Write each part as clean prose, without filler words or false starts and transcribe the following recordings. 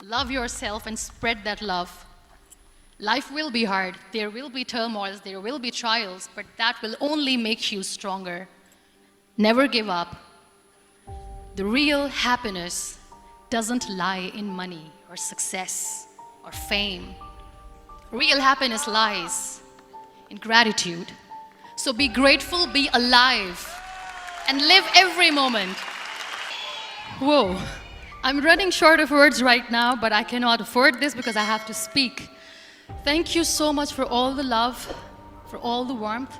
Love yourself and spread that love. Life will be hard. There will be turmoils. There will be trials, but that will only make you stronger. Never give up. The real happiness doesn't lie in money or success or fame. Real happiness lies in gratitude. So be grateful, be alive, and live every moment. Whoa, I'm running short of words right now, but I cannot afford this because I have to speak. Thank you so much for all the love, for all the warmth.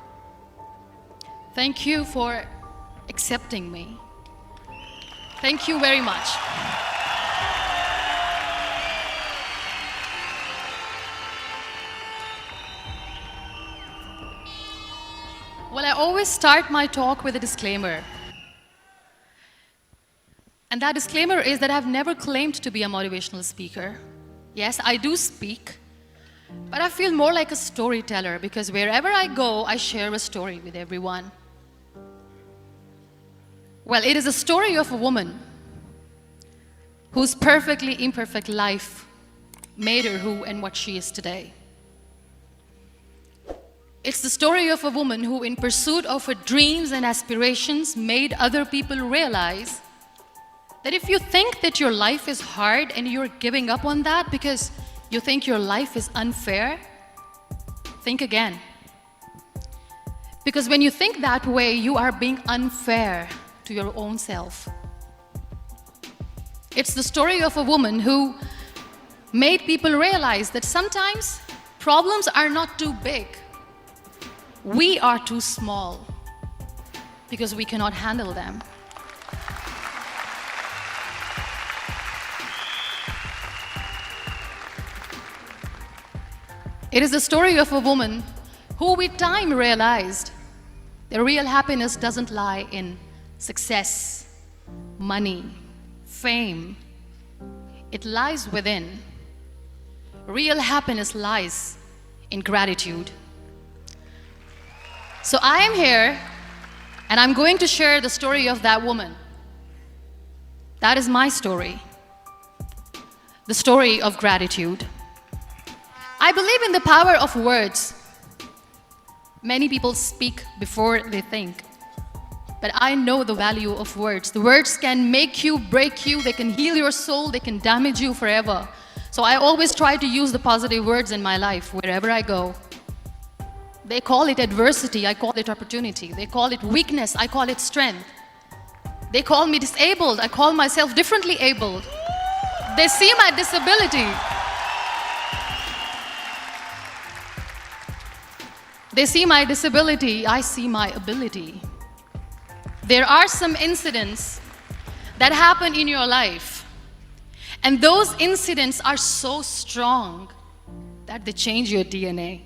Thank you for accepting me. Thank you very much. Well, I always start my talk with a disclaimer. And that disclaimer is that I've never claimed to be a motivational speaker. Yes, I do speak, but I feel more like a storyteller because wherever I go, I share a story with everyone. Well, it is a story of a woman whose perfectly imperfect life made her who and what she is today. It's the story of a woman who, in pursuit of her dreams and aspirations, made other people realize that if you think that your life is hard and you're giving up on that because you think your life is unfair, think again. Because when you think that way, you are being unfair to your own self. It's the story of a woman who made people realize that sometimes problems are not too big. We are too small because we cannot handle them. It is the story of a woman who with time realized that real happiness doesn't lie in success, money, fame. It lies within. Real happiness lies in gratitude. So I am here and I'm going to share the story of that woman. That is my story. The story of gratitude. I believe in the power of words. Many people speak before they think. But I know the value of words. The words can make you, break you, they can heal your soul, they can damage you forever. So I always try to use the positive words in my life wherever I go. They call it adversity, I call it opportunity. They call it weakness, I call it strength. They call me disabled, I call myself differently abled. They see my disability. They see my disability, I see my ability. There are some incidents that happen in your life, and those incidents are so strong that they change your DNA.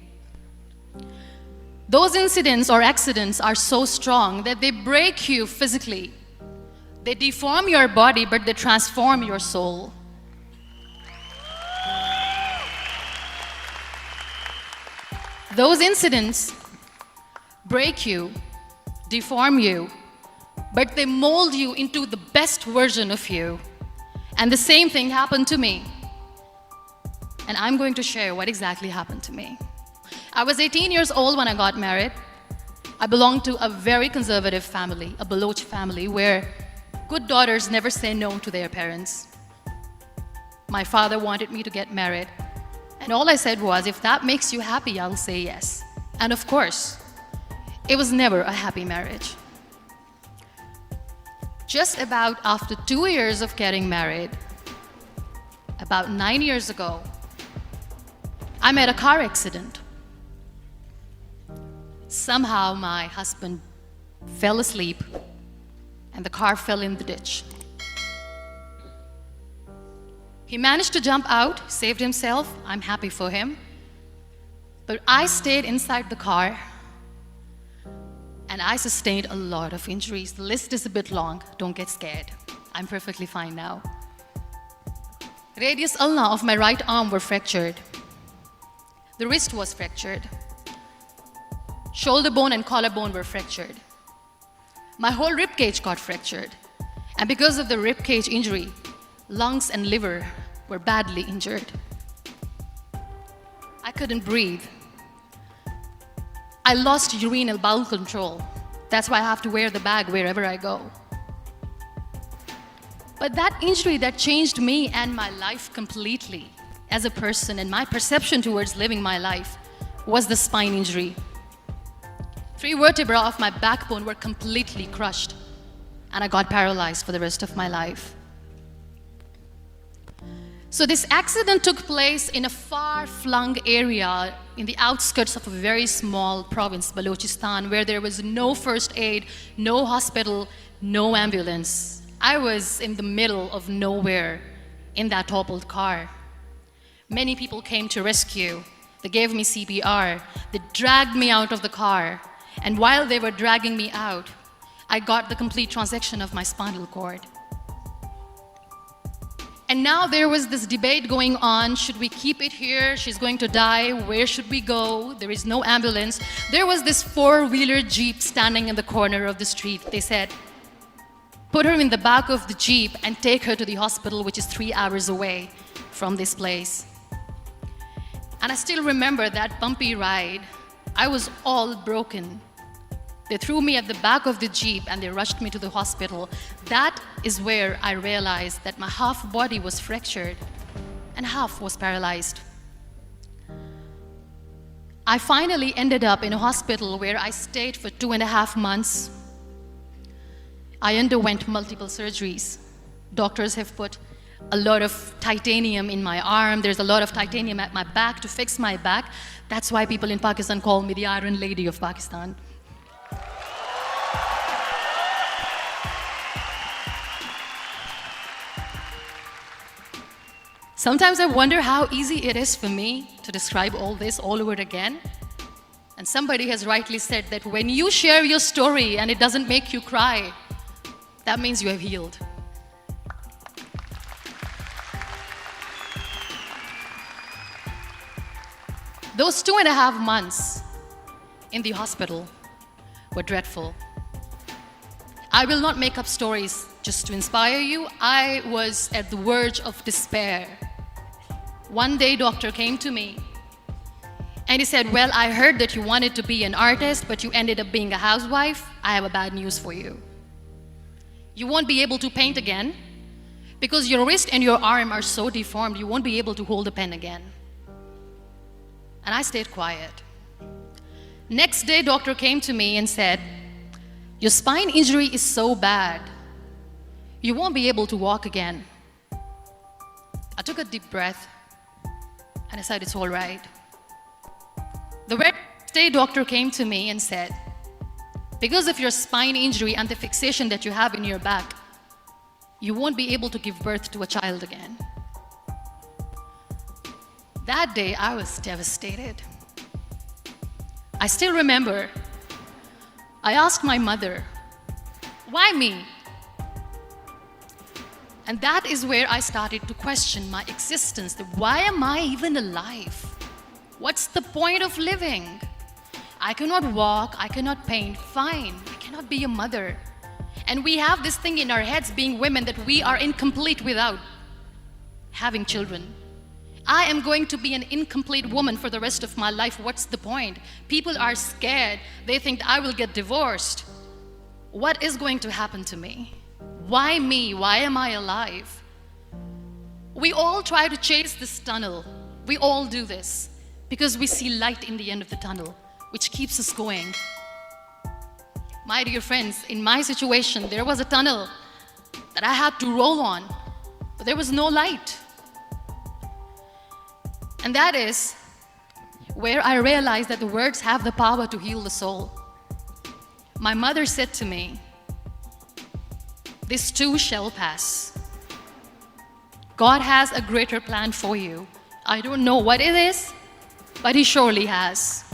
Those incidents or accidents are so strong that they break you physically. They deform your body, but they transform your soul. Those incidents break you, deform you, but they mold you into the best version of you. And the same thing happened to me. And I'm going to share what exactly happened to me. I was 18 years old when I got married. I belonged to a very conservative family, a Baloch family, where good daughters never say no to their parents. My father wanted me to get married. And all I said was, if that makes you happy, I'll say yes. And of course, it was never a happy marriage. Just about after 2 years of getting married, about 9 years ago, I met a car accident. Somehow my husband fell asleep and the car fell in the ditch. He managed to jump out, saved himself. I'm happy for him. But I stayed inside the car and I sustained a lot of injuries. The list is a bit long. Don't get scared. I'm perfectly fine now. Radius ulna of my right arm were fractured. The wrist was fractured. Shoulder bone and collarbone were fractured. My whole rib cage got fractured. And because of the rib cage injury, lungs and liver were badly injured. I couldn't breathe. I lost urinary bowel control. That's why I have to wear the bag wherever I go. But that injury that changed me and my life completely as a person and my perception towards living my life was the spine injury. 3 vertebrae of my backbone were completely crushed, and I got paralyzed for the rest of my life. So this accident took place in a far-flung area in the outskirts of a very small province, Balochistan, where there was no first aid, no hospital, no ambulance. I was in the middle of nowhere in that toppled car. Many people came to rescue. They gave me CPR. They dragged me out of the car. And while they were dragging me out, I got the complete transection of my spinal cord. And now there was this debate going on. Should we keep it here? She's going to die. Where should we go? There is no ambulance. There was this 4-wheeler Jeep standing in the corner of the street. They said, put her in the back of the Jeep and take her to the hospital, which is 3 hours away from this place. And I still remember that bumpy ride. I was all broken. They threw me at the back of the Jeep and they rushed me to the hospital. That is where I realized that my half body was fractured and half was paralyzed. I finally ended up in a hospital where I stayed for 2.5 months. I underwent multiple surgeries. Doctors have put a lot of titanium in my arm. There's a lot of titanium at my back to fix my back. That's why people in Pakistan call me the Iron Lady of Pakistan. Sometimes I wonder how easy it is for me to describe all this all over again. And somebody has rightly said that when you share your story and it doesn't make you cry, that means you have healed. Those 2.5 months in the hospital were dreadful. I will not make up stories just to inspire you. I was at the verge of despair. One day, doctor came to me and he said, well, I heard that you wanted to be an artist, but you ended up being a housewife. I have a bad news for you. You won't be able to paint again because your wrist and your arm are so deformed, you won't be able to hold a pen again. And I stayed quiet. Next day, doctor came to me and said, your spine injury is so bad, you won't be able to walk again. I took a deep breath and I said, it's all right. The very next day, doctor came to me and said, because of your spine injury and the fixation that you have in your back, you won't be able to give birth to a child again. That day, I was devastated. I still remember, I asked my mother, why me? And that is where I started to question my existence. Why am I even alive? What's the point of living? I cannot walk, I cannot paint, fine. I cannot be a mother. And we have this thing in our heads, being women, that we are incomplete without having children. I am going to be an incomplete woman for the rest of my life. What's the point? People are scared. They think I will get divorced. What is going to happen to me? Why me? Why am I alive? We all try to chase this tunnel. We all do this because we see light in the end of the tunnel, which keeps us going. My dear friends, in my situation, there was a tunnel that I had to roll on, but there was no light. And that is where I realized that the words have the power to heal the soul. My mother said to me, this too shall pass. God has a greater plan for you. I don't know what it is, but He surely has.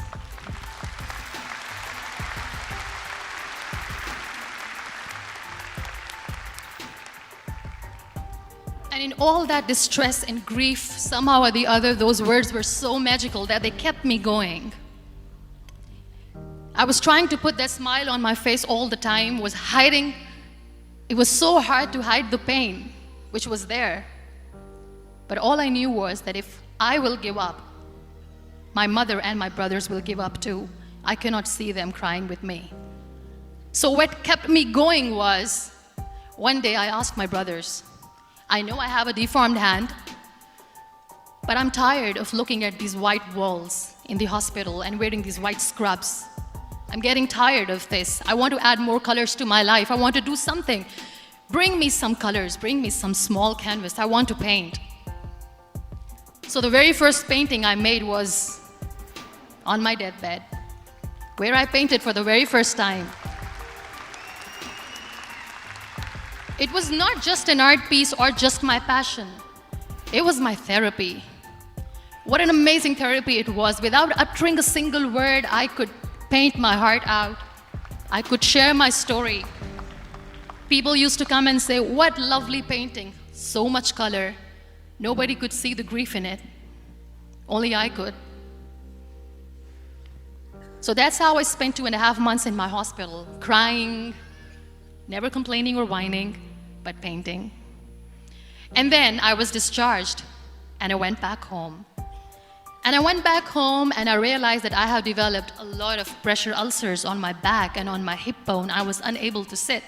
And in all that distress and grief, somehow or the other, those words were so magical that they kept me going. I was trying to put that smile on my face all the time, was hiding. It was so hard to hide the pain, which was there. But all I knew was that if I will give up, my mother and my brothers will give up too. I cannot see them crying with me. So what kept me going was, one day I asked my brothers, I know I have a deformed hand, but I'm tired of looking at these white walls in the hospital and wearing these white scrubs. I'm getting tired of this. I want to add more colors to my life. I want to do something. Bring me some colors. Bring me some small canvas. I want to paint. So the very first painting I made was on my deathbed, where I painted for the very first time. It was not just an art piece or just my passion. It was my therapy. What an amazing therapy it was. Without uttering a single word, I could paint my heart out. I could share my story. People used to come and say, what lovely painting, so much color. Nobody could see the grief in it. Only I could. So that's how I spent 2.5 months in my hospital, crying, never complaining or whining, but painting. And then I was discharged, and I went back home. And I went back home and I realized that I have developed a lot of pressure ulcers on my back and on my hip bone. I was unable to sit.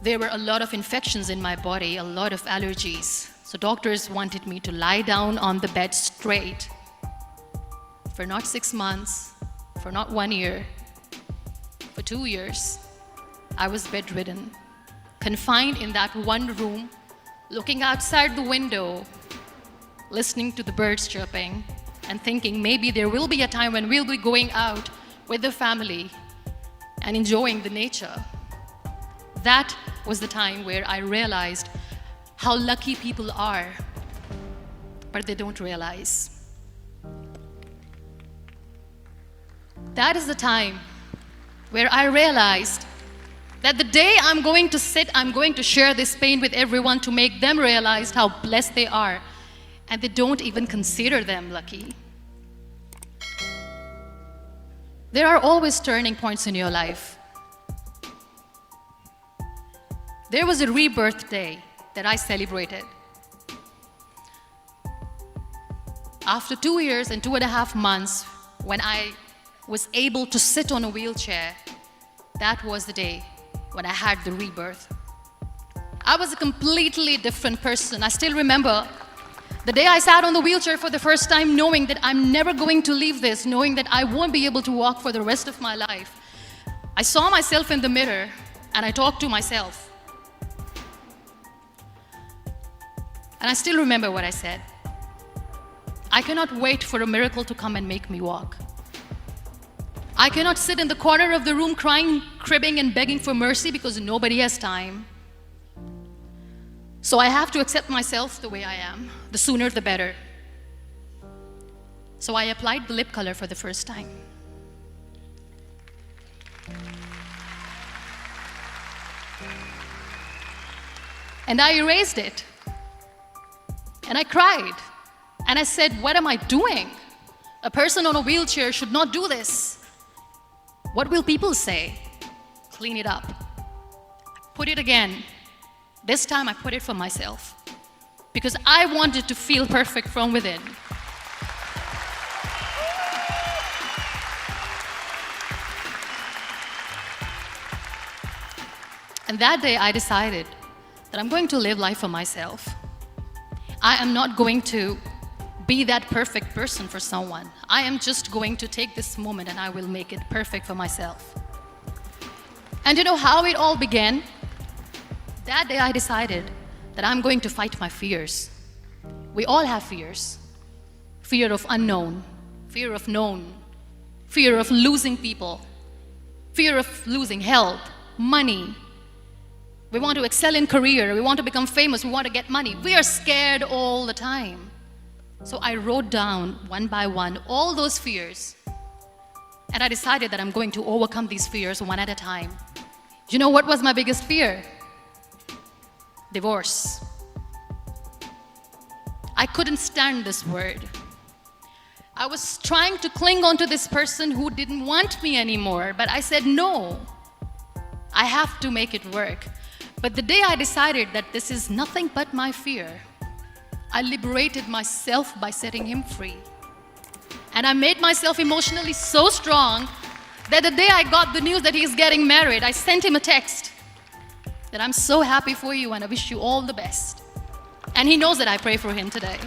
There were a lot of infections in my body, a lot of allergies. So doctors wanted me to lie down on the bed straight for not 6 months, for not 1 year, for 2 years. I was bedridden, confined in that one room, looking outside the window, listening to the birds chirping, and thinking maybe there will be a time when we'll be going out with the family and enjoying the nature. That was the time where I realized how lucky people are, but they don't realize. That is the time where I realized that the day I'm going to sit, I'm going to share this pain with everyone to make them realize how blessed they are, and they don't even consider them lucky. There are always turning points in your life. There was a rebirth day that I celebrated. After 2 years and 2.5 months, when I was able to sit on a wheelchair, that was the day when I had the rebirth. I was a completely different person. I still remember the day I sat on the wheelchair for the first time, knowing that I'm never going to leave this, knowing that I won't be able to walk for the rest of my life. I saw myself in the mirror and I talked to myself. And I still remember what I said. I cannot wait for a miracle to come and make me walk. I cannot sit in the corner of the room crying, cribbing, and begging for mercy because nobody has time. So I have to accept myself the way I am. The sooner the better. So I applied the lip color for the first time. And I erased it. And I cried. And I said, what am I doing? A person on a wheelchair should not do this. What will people say? Clean it up. Put it again. This time I put it for myself. Because I wanted to feel perfect from within. And that day I decided that I'm going to live life for myself. I am not going to be that perfect person for someone. I am just going to take this moment and I will make it perfect for myself. And you know how it all began? That day I decided that I'm going to fight my fears. We all have fears. Fear of unknown, fear of known, fear of losing people, fear of losing health, money. We want to excel in career, we want to become famous, we want to get money. We are scared all the time. So I wrote down one by one all those fears. And I decided that I'm going to overcome these fears one at a time. You know what was my biggest fear? Divorce. I couldn't stand this word. I was trying to cling on to this person who didn't want me anymore, but I said no. I have to make it work. But the day I decided that this is nothing but my fear, I liberated myself by setting him free. And I made myself emotionally so strong that the day I got the news that he's getting married, I sent him a text that I'm so happy for you and I wish you all the best. And he knows that I pray for him today.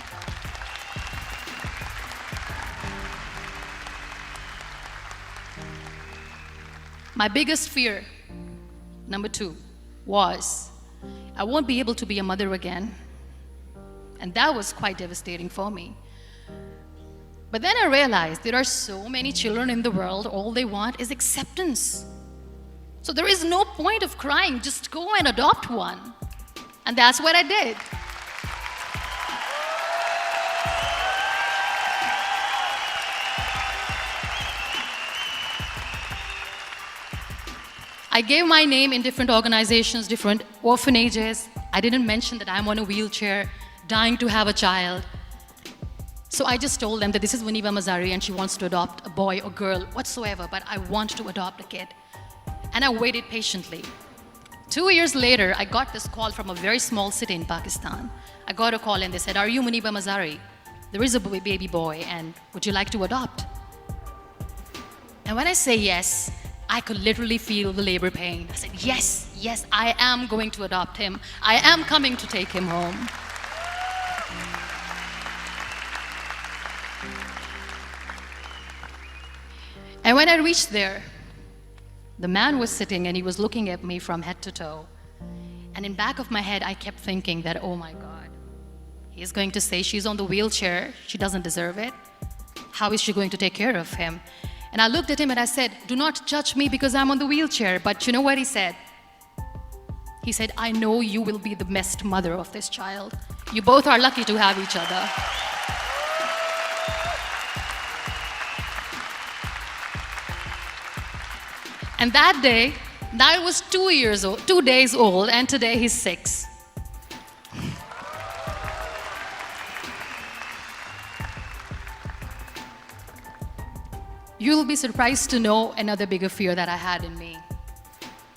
My biggest fear, number 2, was I won't be able to be a mother again. And that was quite devastating for me. But then I realized there are so many children in the world, all they want is acceptance. So there is no point of crying, just go and adopt one. And that's what I did. I gave my name in different organizations, different orphanages. I didn't mention that I'm on a wheelchair, dying to have a child. So I just told them that this is Muniba Mazari and she wants to adopt a boy or girl, whatsoever, but I want to adopt a kid. And I waited patiently. 2 years later, I got this call from a very small city in Pakistan. I got a call and they said, "Are you Muniba Mazari? There is a baby boy and would you like to adopt?" And when I say yes, I could literally feel the labor pain. I said, yes, I am going to adopt him. I am coming to take him home. And when I reached there, the man was sitting and he was looking at me from head to toe. And in back of my head, I kept thinking that, oh my God, he's going to say she's on the wheelchair, she doesn't deserve it. How is she going to take care of him? And I looked at him and I said, "Do not judge me because I'm on the wheelchair." But you know what he said? He said, "I know you will be the best mother of this child. You both are lucky to have each other." And that day, Niall was 2 days old, and today he's 6. You'll be surprised to know another bigger fear that I had in me.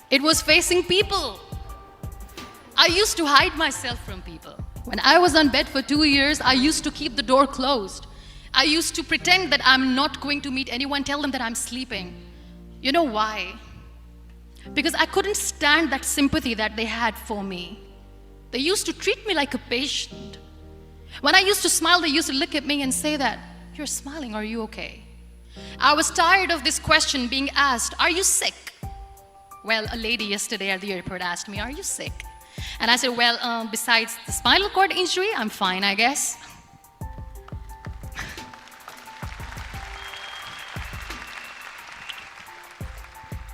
It was facing people. I used to hide myself from people. When I was on bed for 2 years, I used to keep the door closed. I used to pretend that I'm not going to meet anyone, tell them that I'm sleeping. You know why? Because I couldn't stand that sympathy that they had for me. They used to treat me like a patient. When I used to smile, they used to look at me and say that, "You're smiling, are you okay?" I was tired of this question being asked, "Are you sick?" Well, a lady yesterday at the airport asked me, "Are you sick?" And I said, "Well, besides the spinal cord injury, I'm fine, I guess."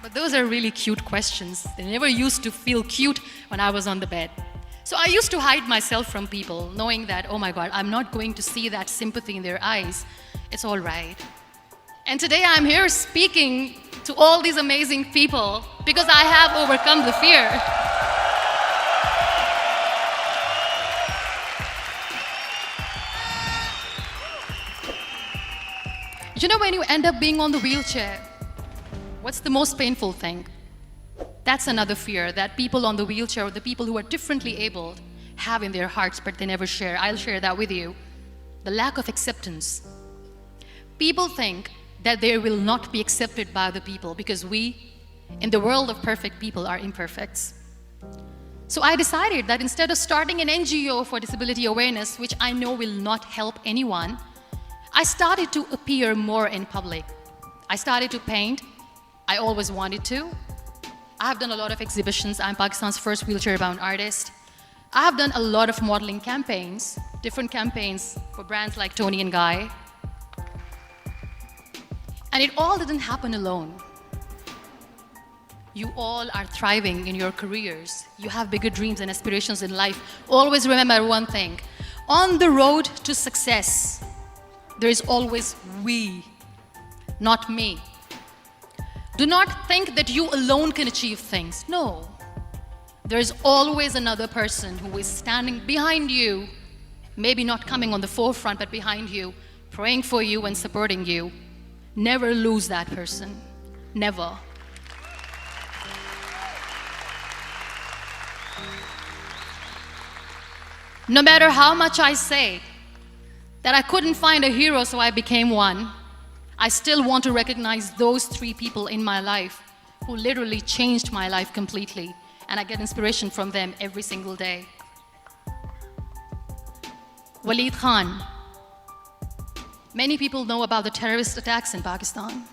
But those are really cute questions. They never used to feel cute when I was on the bed. So I used to hide myself from people, knowing that, oh my God, I'm not going to see that sympathy in their eyes. It's all right. And today I'm here speaking to all these amazing people because I have overcome the fear. You know, when you end up being on the wheelchair, what's the most painful thing? That's another fear that people on the wheelchair, or the people who are differently abled, have in their hearts, but they never share. I'll share that with you. The lack of acceptance. People think that they will not be accepted by the people because we, in the world of perfect people, are imperfects. So I decided that instead of starting an NGO for disability awareness, which I know will not help anyone, I started to appear more in public. I started to paint. I always wanted to. I have done a lot of exhibitions. I'm Pakistan's first wheelchair-bound artist. I have done a lot of modeling campaigns, different campaigns for brands like Tony and Guy. And it all didn't happen alone. You all are thriving in your careers. You have bigger dreams and aspirations in life. Always remember one thing. On the road to success, there is always we, not me. Do not think that you alone can achieve things. No. There is always another person who is standing behind you, maybe not coming on the forefront, but behind you, praying for you and supporting you. Never lose that person. Never. No matter how much I say that I couldn't find a hero, so I became one, I still want to recognize those 3 people in my life who literally changed my life completely, and I get inspiration from them every single day. Waleed Khan. Many people know about the terrorist attacks in Pakistan.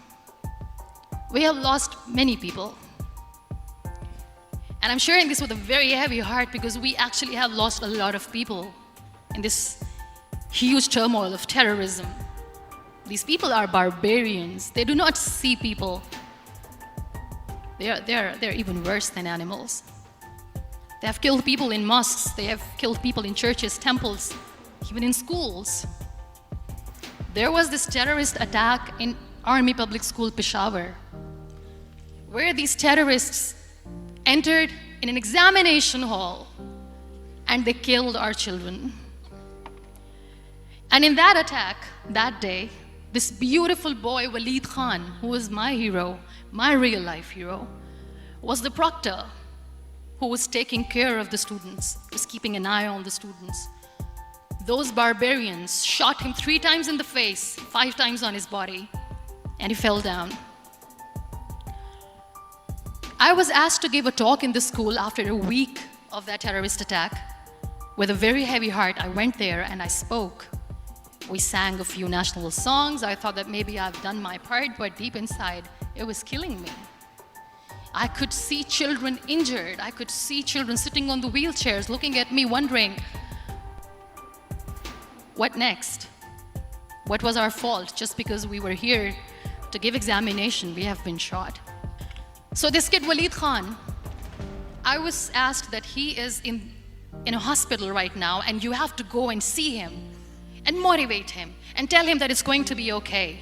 We have lost many people. And I'm sharing this with a very heavy heart because we actually have lost a lot of people in this huge turmoil of terrorism. These people are barbarians. They do not see people. They're even worse than animals. They have killed people in mosques. They have killed people in churches, temples, even in schools. There was this terrorist attack in Army Public School, Peshawar, where these terrorists entered in an examination hall and they killed our children. And in that attack, that day, this beautiful boy, Waleed Khan, who was my hero, my real life hero, was the proctor who was taking care of the students, was keeping an eye on the students. Those barbarians shot him 3 times in the face, 5 times on his body, and he fell down. I was asked to give a talk in the school after a week of that terrorist attack. With a very heavy heart, I went there and I spoke. We sang a few national songs. I thought that maybe I've done my part, but deep inside, it was killing me. I could see children injured. I could see children sitting on the wheelchairs, looking at me, wondering, what next? What was our fault? Just because we were here to give examination, we have been shot. So this kid, Waleed Khan, I was asked that he is in a hospital right now, and you have to go and see him and motivate him and tell him that it's going to be okay.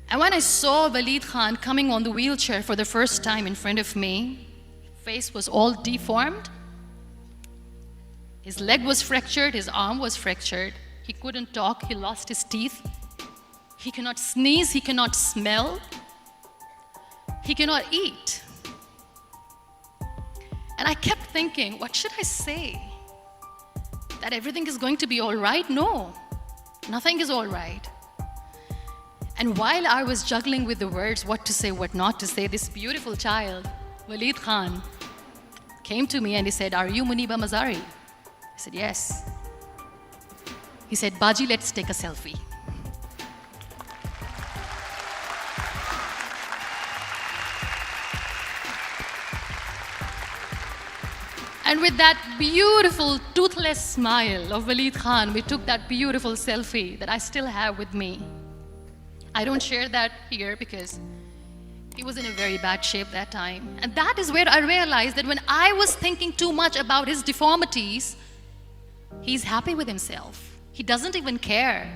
And when I saw Waleed Khan coming on the wheelchair for the first time in front of me, face was all deformed. His leg was fractured, his arm was fractured. He couldn't talk, he lost his teeth. He cannot sneeze, he cannot smell. He cannot eat. And I kept thinking, what should I say? That everything is going to be all right? No, nothing is all right. And while I was juggling with the words, what to say, what not to say, this beautiful child, Waleed Khan, came to me and he said, "Are you Muniba Mazari?" I said, "Yes." He said, "Baji, let's take a selfie." And with that beautiful, toothless smile of Waleed Khan, we took that beautiful selfie that I still have with me. I don't share that here because he was in a very bad shape that time. And that is where I realized that when I was thinking too much about his deformities, he's happy with himself. He doesn't even care.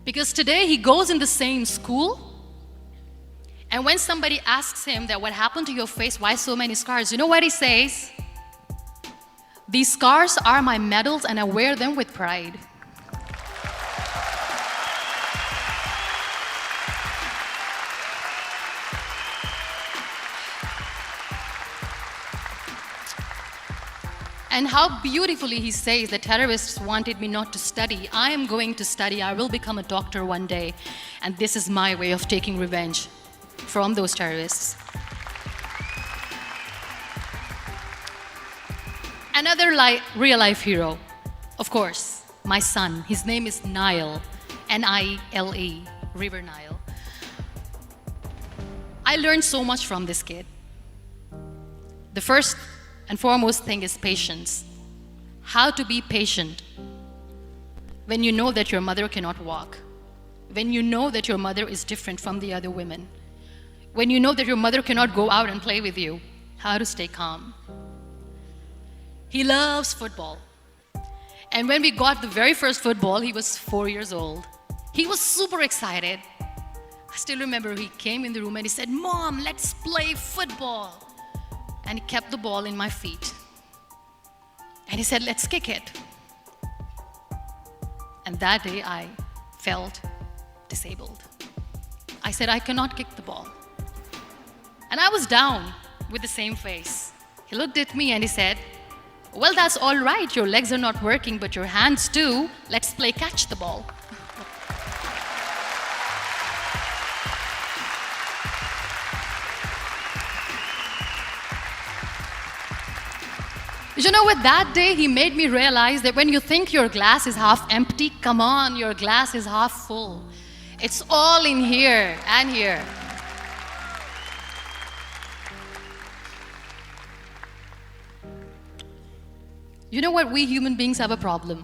Because today he goes in the same school, and when somebody asks him that what happened to your face, why so many scars, you know what he says? "These scars are my medals and I wear them with pride." And how beautifully he says that terrorists wanted me not to study. I am going to study. I will become a doctor one day. And this is my way of taking revenge from those terrorists. Another real-life hero, of course, my son. His name is Nile, N-I-L-E, River Nile. I learned so much from this kid. The first and foremost thing is patience. How to be patient when you know that your mother cannot walk, when you know that your mother is different from the other women, when you know that your mother cannot go out and play with you, how to stay calm. He loves football. And when we got the very first football, he was 4 years old. He was super excited. I still remember he came in the room and he said, "Mom, let's play football." And he kept the ball in my feet. And he said, "Let's kick it." And that day I felt disabled. I said, "I cannot kick the ball." And I was down with the same face. He looked at me and he said, Well, that's all right. Your legs are not working, but your hands do. Let's play catch the ball. You know what, that day he made me realize that when you think your glass is half empty, come on, your glass is half full. It's all in here and here. You know what, we human beings have a problem.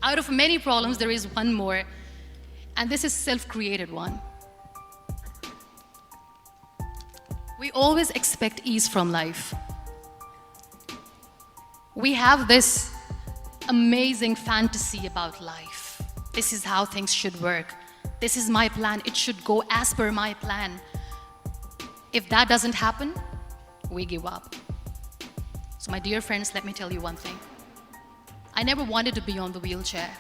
Out of many problems, there is one more, and this is self-created one. We always expect ease from life. We have this amazing fantasy about life. This is how things should work. This is my plan. It should go as per my plan. If that doesn't happen, we give up. So my dear friends, let me tell you one thing. I never wanted to be on the wheelchair.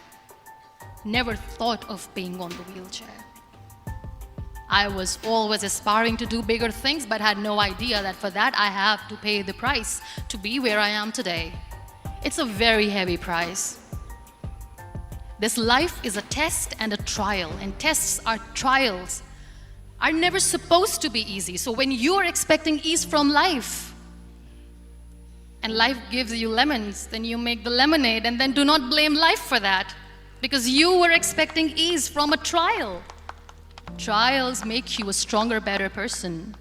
Never thought of being on the wheelchair. I was always aspiring to do bigger things, but had no idea that for that I have to pay the price to be where I am today. It's a very heavy price. This life is a test and a trial, and tests are trials are never supposed to be easy. So when you are expecting ease from life, and life gives you lemons, then you make the lemonade, and then do not blame life for that, because you were expecting ease from a trial. Trials make you a stronger, better person.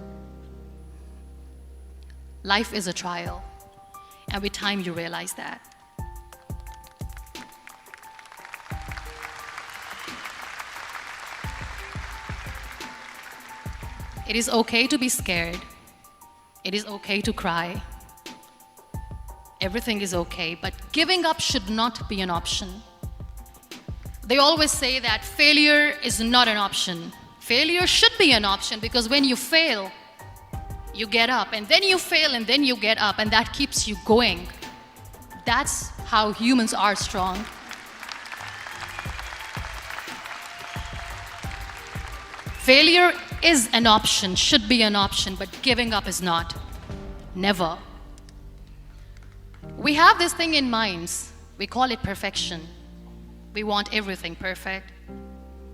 Life is a trial, and with time you realize that. It is okay to be scared. It is okay to cry. Everything is okay, but giving up should not be an option. They always say that failure is not an option. Failure should be an option, because when you fail, you get up, and then you fail, and then you get up, and that keeps you going. That's how humans are strong. Failure is an option, should be an option, but giving up is not. Never. We have this thing in minds. We call it perfection. We want everything perfect.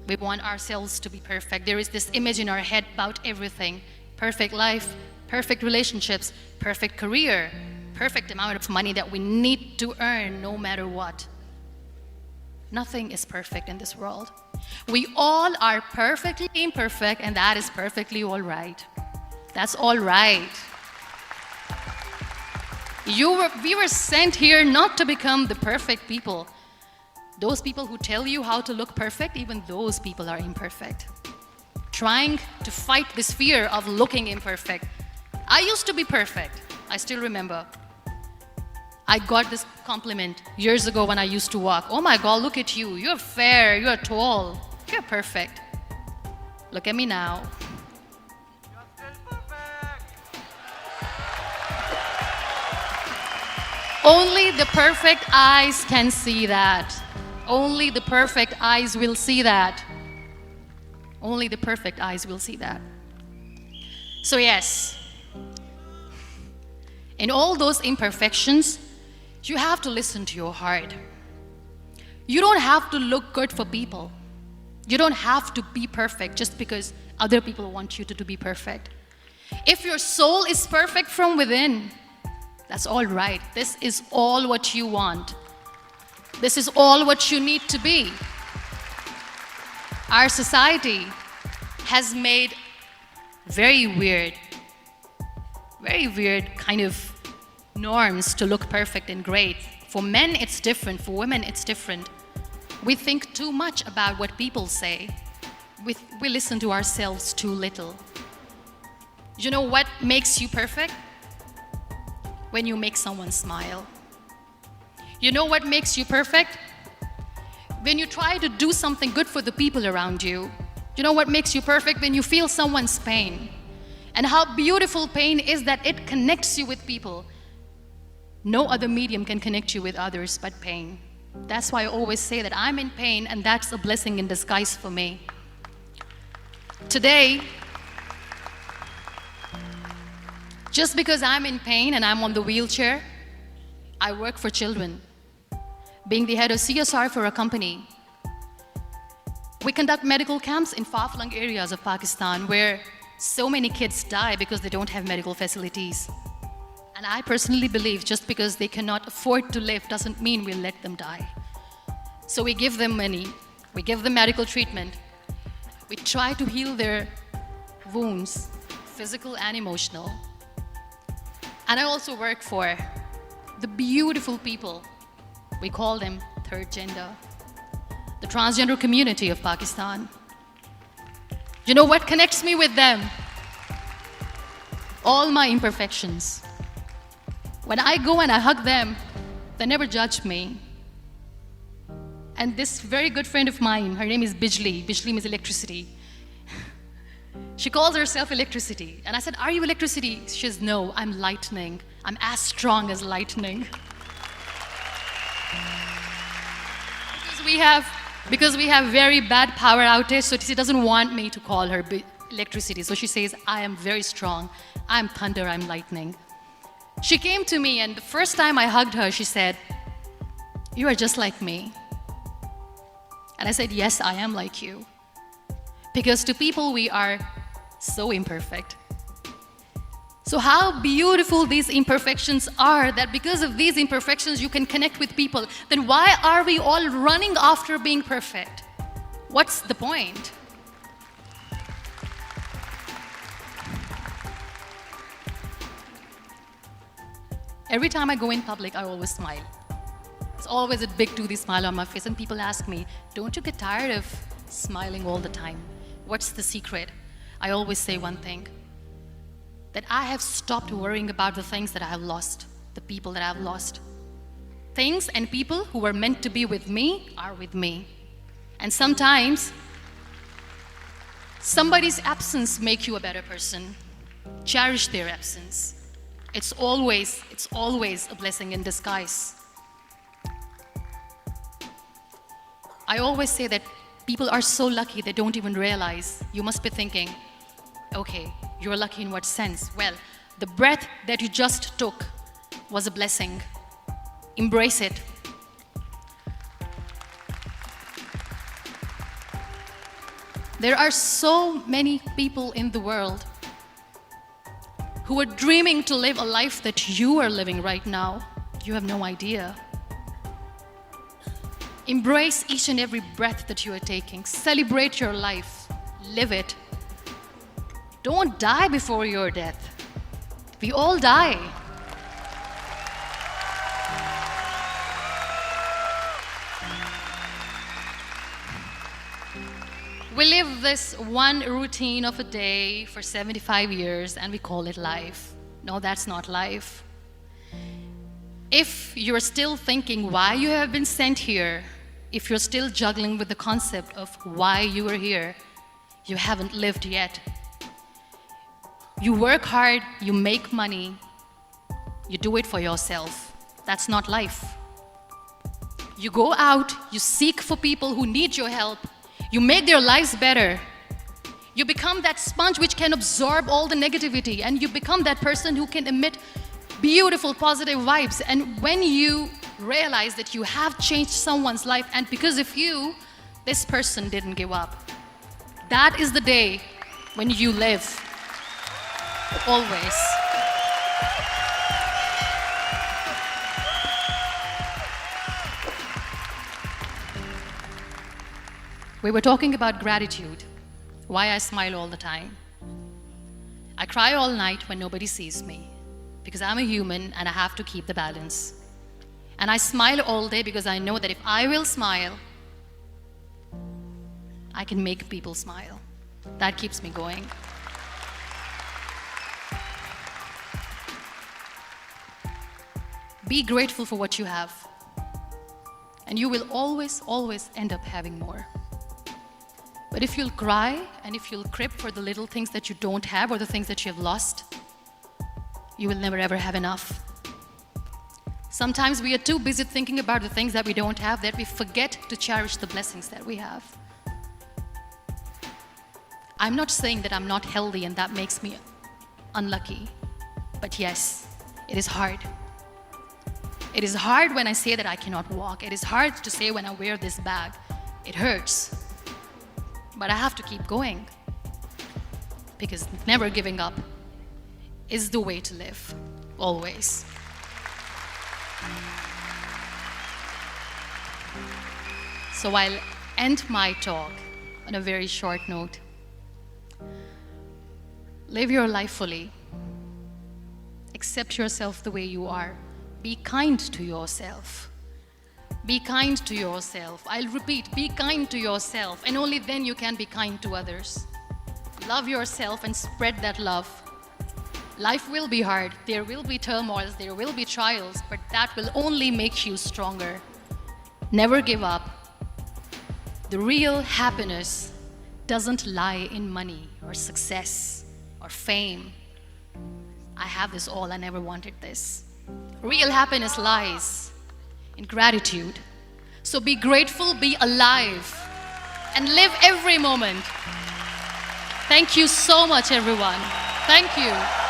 We want ourselves to be perfect. There is this image in our head about everything. Perfect life, perfect relationships, perfect career, perfect amount of money that we need to earn no matter what. Nothing is perfect in this world. We all are perfectly imperfect, and that is perfectly all right. That's all right. We were sent here not to become the perfect people. Those people who tell you how to look perfect, even those people are imperfect. Trying to fight this fear of looking imperfect. I used to be perfect. I still remember. I got this compliment years ago when I used to walk. Oh my God, look at you. You're fair, you're tall, you're perfect. Look at me now. You're still perfect. Only the perfect eyes can see that. Only the perfect eyes will see that. Only the perfect eyes will see that. So yes, in all those imperfections, you have to listen to your heart. You don't have to look good for people. You don't have to be perfect just because other people want you to be perfect. If your soul is perfect from within, that's all right. This is all what you want. This is all what you need to be. Our society has made very weird kind of norms to look perfect and great. For men, it's different. For women, it's different. We think too much about what people say. We listen to ourselves too little. You know what makes you perfect? When you make someone smile. You know what makes you perfect? When you try to do something good for the people around you. You know what makes you perfect? When you feel someone's pain. And how beautiful pain is that it connects you with people. No other medium can connect you with others but pain. That's why I always say that I'm in pain, and that's a blessing in disguise for me. Today, just because I'm in pain and I'm on the wheelchair, I work for children. Being the head of CSR for a company, we conduct medical camps in far-flung areas of Pakistan where so many kids die because they don't have medical facilities. And I personally believe just because they cannot afford to live doesn't mean we'll let them die. So we give them money, we give them medical treatment, we try to heal their wounds, physical and emotional. And I also work for the beautiful people, we call them third gender, the transgender community of Pakistan. You know what connects me with them? All my imperfections. When I go and I hug them, they never judge me. And this very good friend of mine, her name is Bijli. Bijli means electricity. She calls herself electricity. And I said, are you electricity? She says, no, I'm lightning. I'm as strong as lightning. Because we have very bad power outage, so she doesn't want me to call her electricity. So she says, I am very strong. I'm thunder, I'm lightning. She came to me, and the first time I hugged her, she said, you are just like me. And I said, yes, I am like you. Because to people, we are so imperfect. So how beautiful these imperfections are, that because of these imperfections, you can connect with people. Then why are we all running after being perfect? What's the point? Every time I go in public, I always smile. It's always a big toothy smile on my face, and people ask me, don't you get tired of smiling all the time? What's the secret? I always say one thing, that I have stopped worrying about the things that I have lost, the people that I have lost. Things and people who were meant to be with me are with me. And sometimes, somebody's absence makes you a better person. Cherish their absence. It's always a blessing in disguise. I always say that people are so lucky they don't even realize. You must be thinking, okay, you're lucky in what sense? Well, the breath that you just took was a blessing. Embrace it. There are so many people in the world who are dreaming to live a life that you are living right now. You have no idea. Embrace each and every breath that you are taking. Celebrate your life. Live it. Don't die before your death. We all die. We live this one routine of a day for 75 years and we call it life. No, that's not life. If you're still thinking why you have been sent here, if you're still juggling with the concept of why you are here, you haven't lived yet. You work hard, you make money, you do it for yourself. That's not life. You go out, you seek for people who need your help, you make their lives better. You become that sponge which can absorb all the negativity, and you become that person who can emit beautiful, positive vibes. And when you realize that you have changed someone's life, and because of you, this person didn't give up, that is the day when you live. Always. We were talking about gratitude, why I smile all the time. I cry all night when nobody sees me, because I'm a human and I have to keep the balance. And I smile all day because I know that if I will smile, I can make people smile. That keeps me going. Be grateful for what you have, and you will always, always end up having more. But if you'll cry and if you'll crib for the little things that you don't have or the things that you have lost, you will never ever have enough. Sometimes we are too busy thinking about the things that we don't have that we forget to cherish the blessings that we have. I'm not saying that I'm not healthy and that makes me unlucky, but yes, it is hard. It is hard when I say that I cannot walk. It is hard to say when I wear this bag. It hurts. But I have to keep going. Because never giving up is the way to live, always. So I'll end my talk on a very short note. Live your life fully. Accept yourself the way you are. Be kind to yourself. Be kind to yourself. I'll repeat, be kind to yourself, and only then you can be kind to others. Love yourself and spread that love. Life will be hard. There will be turmoils, there will be trials, but that will only make you stronger. Never give up. The real happiness doesn't lie in money or success or fame. I have this all, I never wanted this. Real happiness lies in gratitude. So be grateful, be alive, and live every moment. Thank you so much, everyone. Thank you.